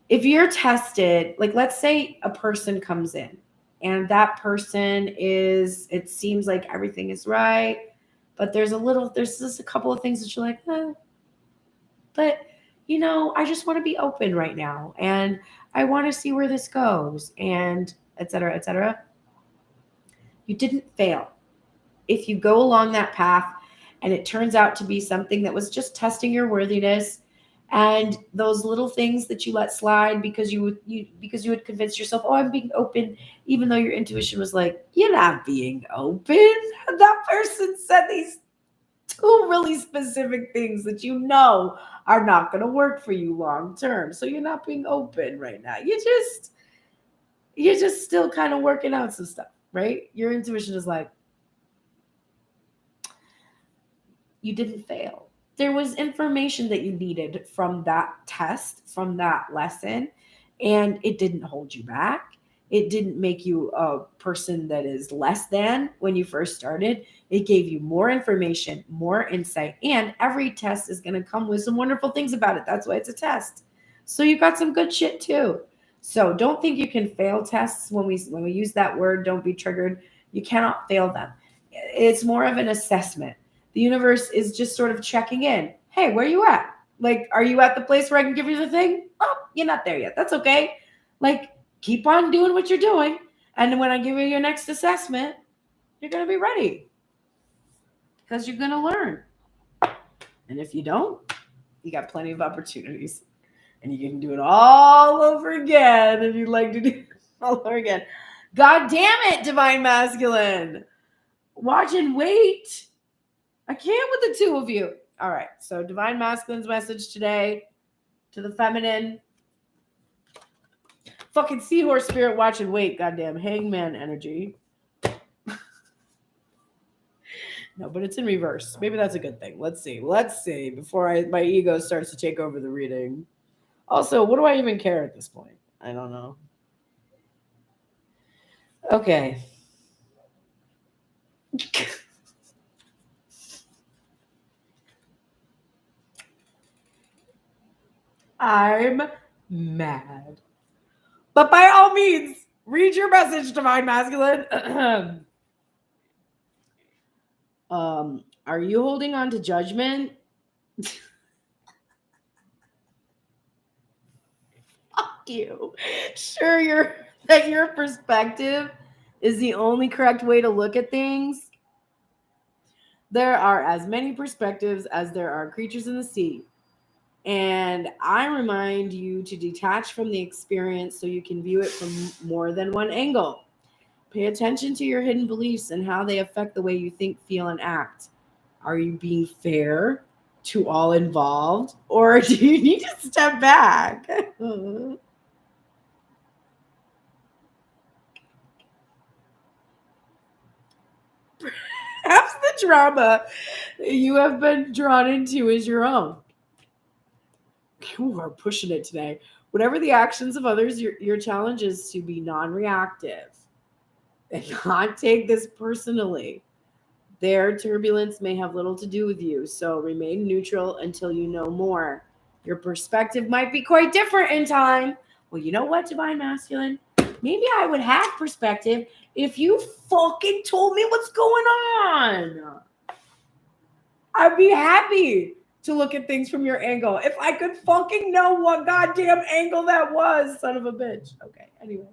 If you're tested, like let's say a person comes in and that person it seems like everything is right, but there's just a couple of things that you're like, but I just want to be open right now and I want to see where this goes, and et cetera, et cetera. You didn't fail. If you go along that path and it turns out to be something that was just testing your worthiness, and those little things that you let slide because you had convinced yourself, oh, I'm being open, even though your intuition was like, you're not being open. That person said these two really specific things that are not going to work for you long term. So you're not being open right now. You're just still kind of working out some stuff, right? Your intuition is like, you didn't fail. There was information that you needed from that test, from that lesson, and it didn't hold you back. It didn't make you a person that is less than when you first started. It gave you more information, more insight, and every test is going to come with some wonderful things about it. That's why it's a test. So you got some good shit too. So don't think you can fail tests. When we use that word, don't be triggered. You cannot fail them. It's more of an assessment. The universe is just sort of checking in. Hey, where are you at? Like, are you at the place where I can give you the thing? Oh, you're not there yet. That's okay. Like, keep on doing what you're doing. And when I give you your next assessment, you're going to be ready. Because you're going to learn. And if you don't, you got plenty of opportunities. and you can do it all over again if you'd like to do it all over again. God damn it, Divine Masculine. Watch and wait. I can't with the two of you. All right, so Divine Masculine's message today to the feminine. Fucking seahorse spirit, watch and wait. Goddamn hangman energy. No, but it's in reverse. Maybe that's a good thing. Let's see before my ego starts to take over the reading. Also, what do I even care at this point? I don't know. Okay. I'm mad. But by all means, read your message, Divine Masculine. Are you holding on to judgment? Fuck you. Sure, your perspective is the only correct way to look at things. There are as many perspectives as there are creatures in the sea. And I remind you to detach from the experience so you can view it from more than one angle. Pay attention to your hidden beliefs and how they affect the way you think, feel, and act. Are you being fair to all involved, or do you need to step back? Perhaps the drama you have been drawn into is your own. You are pushing it today. Whatever the actions of others, your challenge is to be non-reactive and not take this personally. Their turbulence may have little to do with you, so remain neutral until you know more. Your perspective might be quite different in time. Well, you know what, Divine Masculine? Maybe I would have perspective if you fucking told me what's going on. I'd be happy to look at things from your angle. If I could fucking know what goddamn angle that was, son of a bitch. Okay, anyway.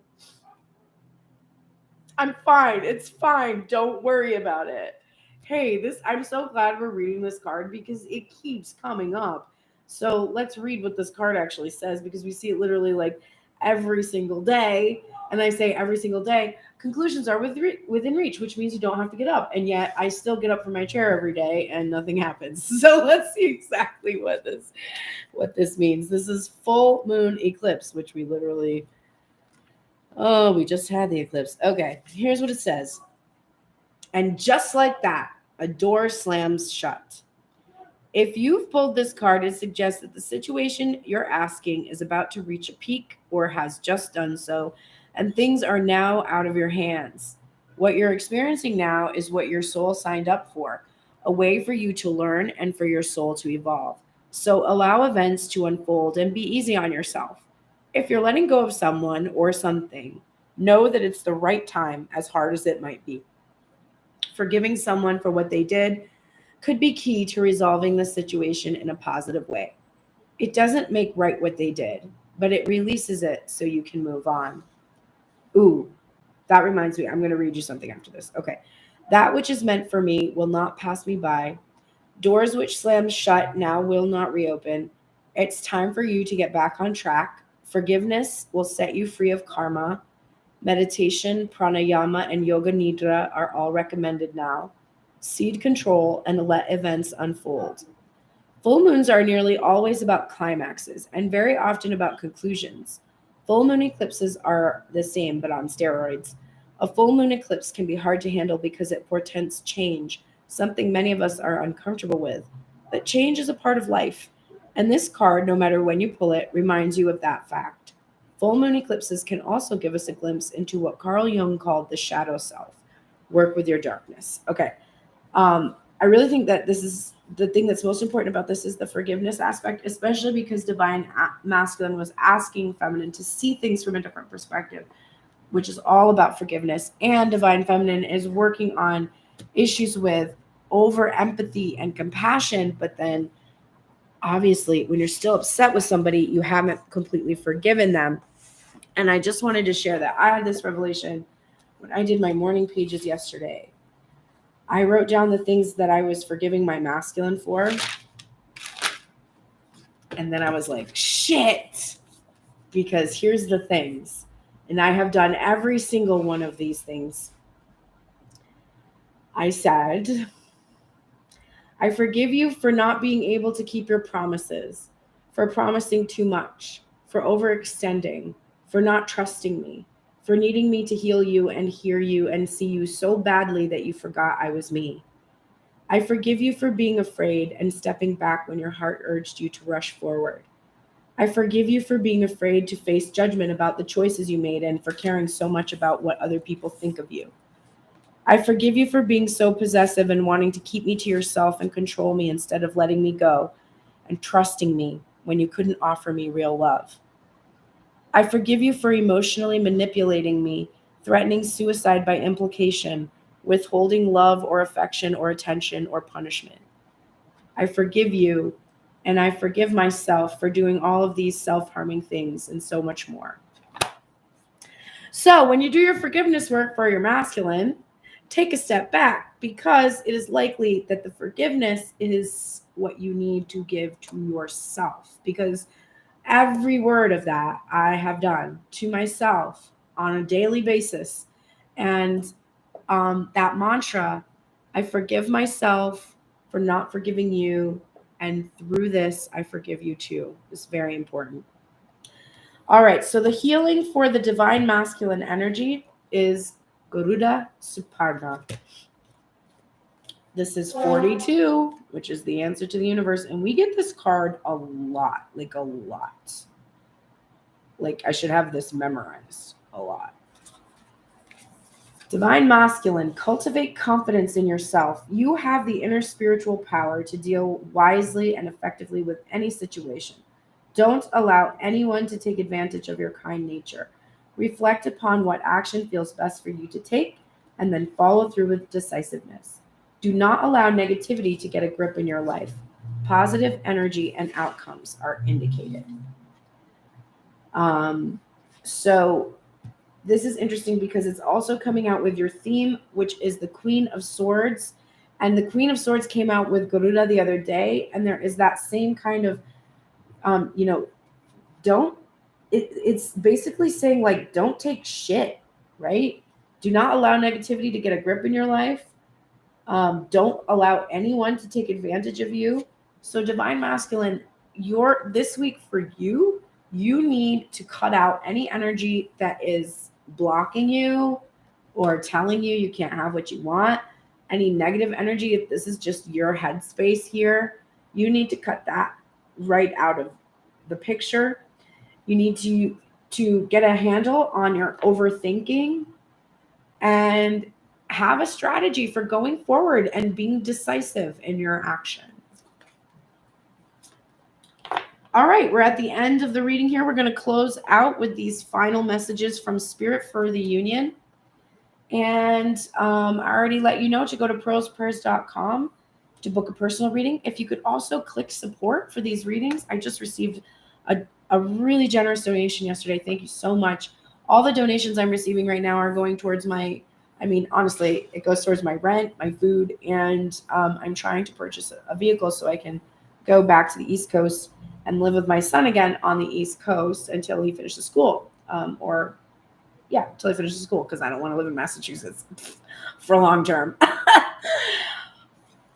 I'm fine. It's fine. Don't worry about it. Hey, I'm so glad we're reading this card because it keeps coming up. So let's read what this card actually says, because we see it literally like every single day. And I say every single day, conclusions are within reach, which means you don't have to get up. And yet I still get up from my chair every day and nothing happens. So let's see exactly what this means. This is full moon eclipse, which we literally, we just had the eclipse. Okay, here's what it says. And just like that, a door slams shut. If you've pulled this card, it suggests that the situation you're asking is about to reach a peak or has just done so, and things are now out of your hands. What you're experiencing now is what your soul signed up for, a way for you to learn and for your soul to evolve. So allow events to unfold and be easy on yourself. If you're letting go of someone or something, know that it's the right time, as hard as it might be. Forgiving someone for what they did could be key to resolving the situation in a positive way. It doesn't make right what they did, but it releases it so you can move on. Ooh, that reminds me. I'm going to read you something after this. Okay. That which is meant for me will not pass me by. Doors which slammed shut now will not reopen. It's time for you to get back on track. Forgiveness will set you free of karma. Meditation, pranayama, and yoga nidra are all recommended now. Seed control and let events unfold. Full moons are nearly always about climaxes and very often about conclusions. Full moon eclipses are the same, but on steroids. A full moon eclipse can be hard to handle because it portends change, something many of us are uncomfortable with. But change is a part of life, and this card, no matter when you pull it, reminds you of that fact. Full moon eclipses can also give us a glimpse into what Carl Jung called the shadow self. Work with your darkness. Okay. I really think that this is the thing that's most important about this is the forgiveness aspect, especially because Divine Masculine was asking Feminine to see things from a different perspective, which is all about forgiveness. And Divine Feminine is working on issues with over empathy and compassion, but then obviously when you're still upset with somebody, you haven't completely forgiven them. And I just wanted to share that I had this revelation when I did my morning pages yesterday. I wrote down the things that I was forgiving my masculine for. And then I was like, shit, because here's the things. And I have done every single one of these things. I said, I forgive you for not being able to keep your promises, for promising too much, for overextending, for not trusting me, for needing me to heal you and hear you and see you so badly that you forgot I was me. I forgive you for being afraid and stepping back when your heart urged you to rush forward. I forgive you for being afraid to face judgment about the choices you made and for caring so much about what other people think of you. I forgive you for being so possessive and wanting to keep me to yourself and control me instead of letting me go and trusting me when you couldn't offer me real love. I forgive you for emotionally manipulating me, threatening suicide by implication, withholding love or affection or attention or punishment. I forgive you, and I forgive myself for doing all of these self-harming things and so much more. So when you do your forgiveness work for your masculine, take a step back, because it is likely that the forgiveness is what you need to give to yourself, because every word of that I have done to myself on a daily basis. And that mantra, I forgive myself for not forgiving you, and through this, I forgive you too, is very important. All right, so the healing for the divine masculine energy is Garuda Suparna. This is 42, which is the answer to the universe. And we get this card a lot, like a lot. Like I should have this memorized a lot. Divine masculine, cultivate confidence in yourself. You have the inner spiritual power to deal wisely and effectively with any situation. Don't allow anyone to take advantage of your kind nature. Reflect upon what action feels best for you to take, and then follow through with decisiveness. Do not allow negativity to get a grip in your life. Positive energy and outcomes are indicated. So this is interesting because it's also coming out with your theme, which is the Queen of Swords. And the Queen of Swords came out with Garuda the other day. And there is that same kind of, it's basically saying, like, don't take shit, right? Do not allow negativity to get a grip in your life. Don't allow anyone to take advantage of you. So divine masculine, this week for you, you need to cut out any energy that is blocking you or telling you you can't have what you want. Any negative energy, if this is just your headspace here, you need to cut that right out of the picture. You need to get a handle on your overthinking and have a strategy for going forward and being decisive in your action. All right, we're at the end of the reading here. We're going to close out with these final messages from Spirit for the Union. And I already let you know to go to pearlsprayers.com to book a personal reading. If you could also click support for these readings. I just received a really generous donation yesterday. Thank you so much. All the donations I'm receiving right now are going towards honestly, it goes towards my rent, my food, and I'm trying to purchase a vehicle so I can go back to the East Coast and live with my son again on the East Coast until he finishes school. Until he finishes school, because I don't want to live in Massachusetts for long term.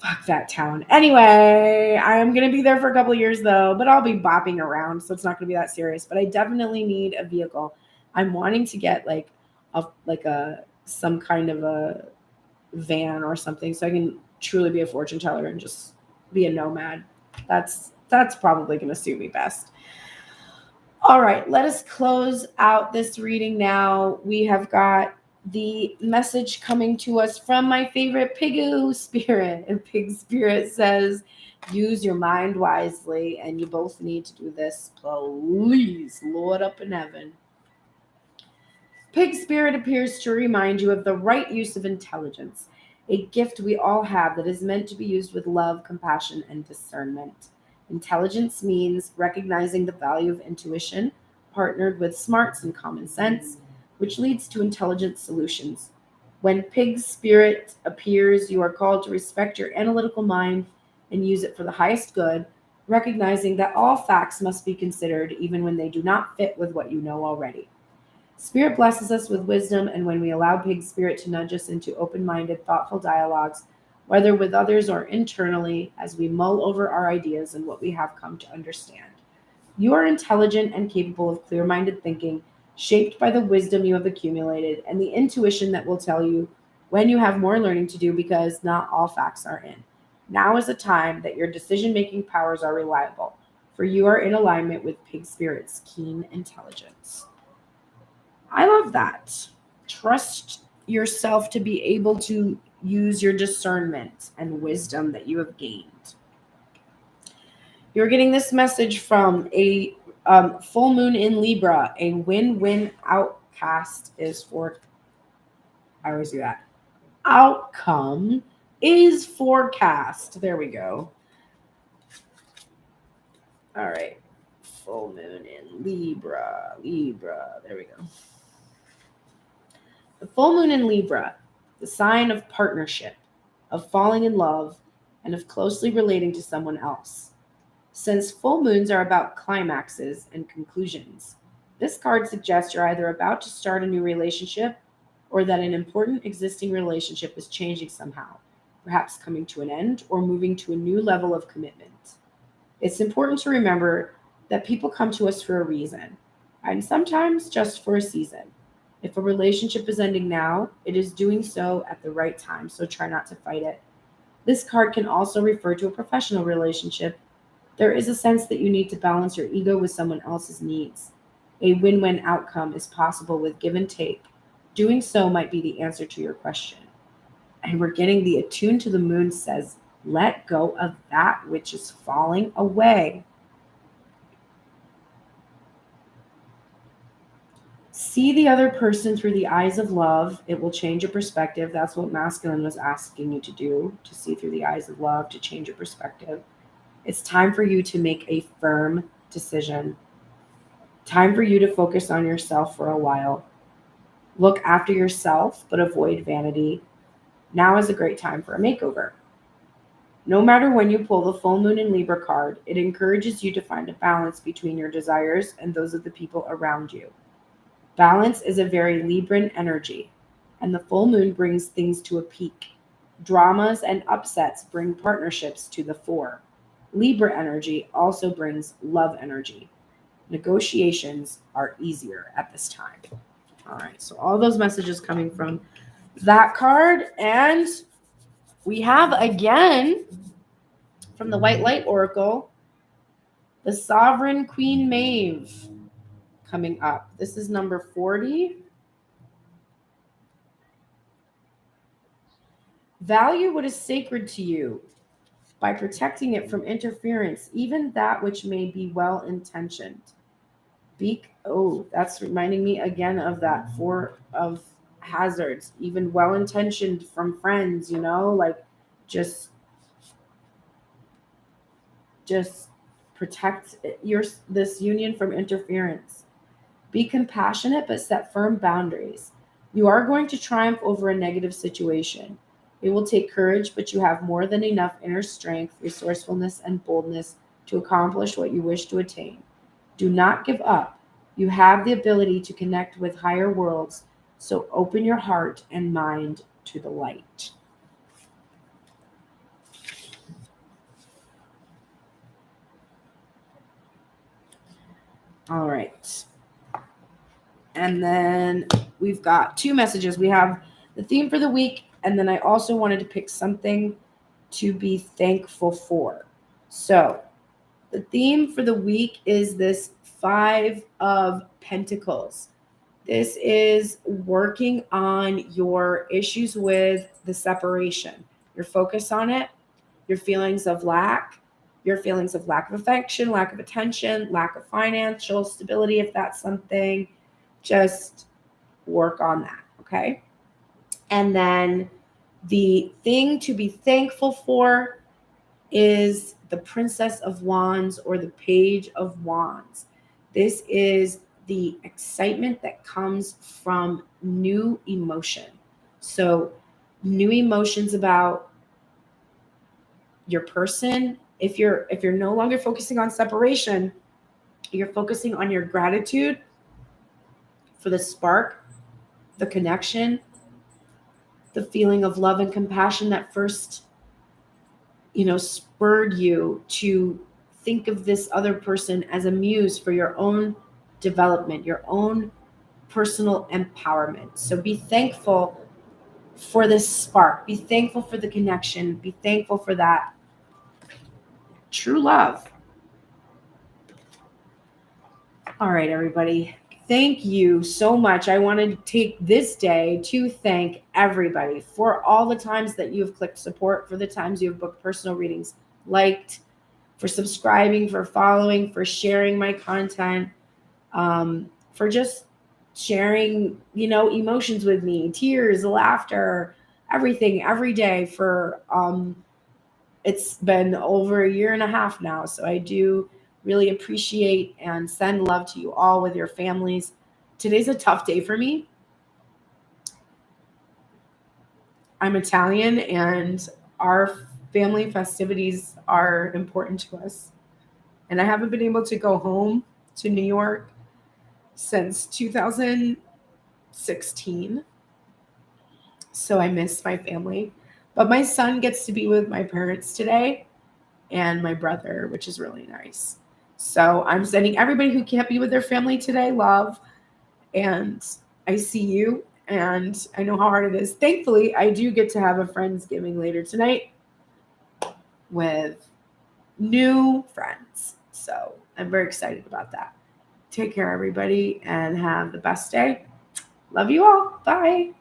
Fuck that town. Anyway, I'm going to be there for a couple of years though, but I'll be bopping around, so it's not going to be that serious. But I definitely need a vehicle. I'm wanting to get some kind of a van or something so I can truly be a fortune teller and just be a nomad. That's probably going to suit me best. All right, let us close out this reading now. We have got the message coming to us from my favorite Pigu spirit. And Pig Spirit says, use your mind wisely, and you both need to do this. Please, Lord up in heaven. Pig Spirit appears to remind you of the right use of intelligence, a gift we all have that is meant to be used with love, compassion, and discernment. Intelligence means recognizing the value of intuition, partnered with smarts and common sense, which leads to intelligent solutions. When Pig Spirit appears, you are called to respect your analytical mind and use it for the highest good, recognizing that all facts must be considered even when they do not fit with what you know already. Spirit blesses us with wisdom, and when we allow Pig Spirit to nudge us into open-minded, thoughtful dialogues, whether with others or internally, as we mull over our ideas and what we have come to understand. You are intelligent and capable of clear-minded thinking, shaped by the wisdom you have accumulated and the intuition that will tell you when you have more learning to do because not all facts are in. Now is a time that your decision-making powers are reliable, for you are in alignment with Pig Spirit's keen intelligence. I love that. Trust yourself to be able to use your discernment and wisdom that you have gained. You're getting this message from a full moon in Libra. A win-win outcast is for. I always do that. Outcome is forecast. There we go. All right. Full moon in Libra. There we go. The full moon in Libra, the sign of partnership, of falling in love, and of closely relating to someone else. Since full moons are about climaxes and conclusions, this card suggests you're either about to start a new relationship or that an important existing relationship is changing somehow, perhaps coming to an end or moving to a new level of commitment. It's important to remember that people come to us for a reason, and sometimes just for a season. If a relationship is ending now, it is doing so at the right time, so try not to fight it. This card can also refer to a professional relationship. There is a sense that you need to balance your ego with someone else's needs. A win-win outcome is possible with give and take. Doing so might be the answer to your question. And we're getting the attune to the moon says, let go of that which is falling away. See the other person through the eyes of love. It will change your perspective. That's what masculine was asking you to do, to see through the eyes of love, to change your perspective. It's time for you to make a firm decision. Time for you to focus on yourself for a while. Look after yourself, but avoid vanity. Now is a great time for a makeover. No matter when you pull the full moon in Libra card, it encourages you to find a balance between your desires and those of the people around you. Balance is a very Libran energy, and the full moon brings things to a peak. Dramas and upsets bring partnerships to the fore. Libra energy also brings love energy. Negotiations are easier at this time. All right, so all those messages coming from that card. And we have again from the White Light Oracle, the Sovereign Queen Maeve coming up. This is number 40. Value what is sacred to you by protecting it from interference, even that which may be well-intentioned. That's reminding me again of that Four of Hazards, even well-intentioned from friends, like just protect this union from interference. Be compassionate, but set firm boundaries. You are going to triumph over a negative situation. It will take courage, but you have more than enough inner strength, resourcefulness, and boldness to accomplish what you wish to attain. Do not give up. You have the ability to connect with higher worlds, so open your heart and mind to the light. All right. And then we've got two messages. We have the theme for the week, and then I also wanted to pick something to be thankful for. So the theme for the week is this Five of Pentacles. This is working on your issues with the separation, your focus on it, your feelings of lack, your feelings of lack of affection, lack of attention, lack of financial stability, if that's something. Just work on that, okay? And then the thing to be thankful for is the Princess of Wands or the Page of Wands. This is the excitement that comes from new emotion. So new emotions about your person, If you're no longer focusing on separation, you're focusing on your gratitude for the spark, the connection, the feeling of love and compassion that first, spurred you to think of this other person as a muse for your own development, your own personal empowerment. So be thankful for this spark. Be thankful for the connection. Be thankful for that true love. All right, everybody. Thank you so much. I want to take this day to thank everybody for all the times that you've clicked support, for the times you've booked personal readings, liked, for subscribing, for following, for sharing my content, for just sharing, emotions with me, tears, laughter, everything, every day for, it's been over a year and a half now. So I do really appreciate and send love to you all with your families. Today's a tough day for me. I'm Italian and our family festivities are important to us. And I haven't been able to go home to New York since 2016. So I miss my family. But my son gets to be with my parents today and my brother, which is really nice. So I'm sending everybody who can't be with their family today love. And I see you, and I know how hard it is. Thankfully, I do get to have a Friendsgiving later tonight with new friends. So I'm very excited about that. Take care, everybody, and have the best day. Love you all. Bye.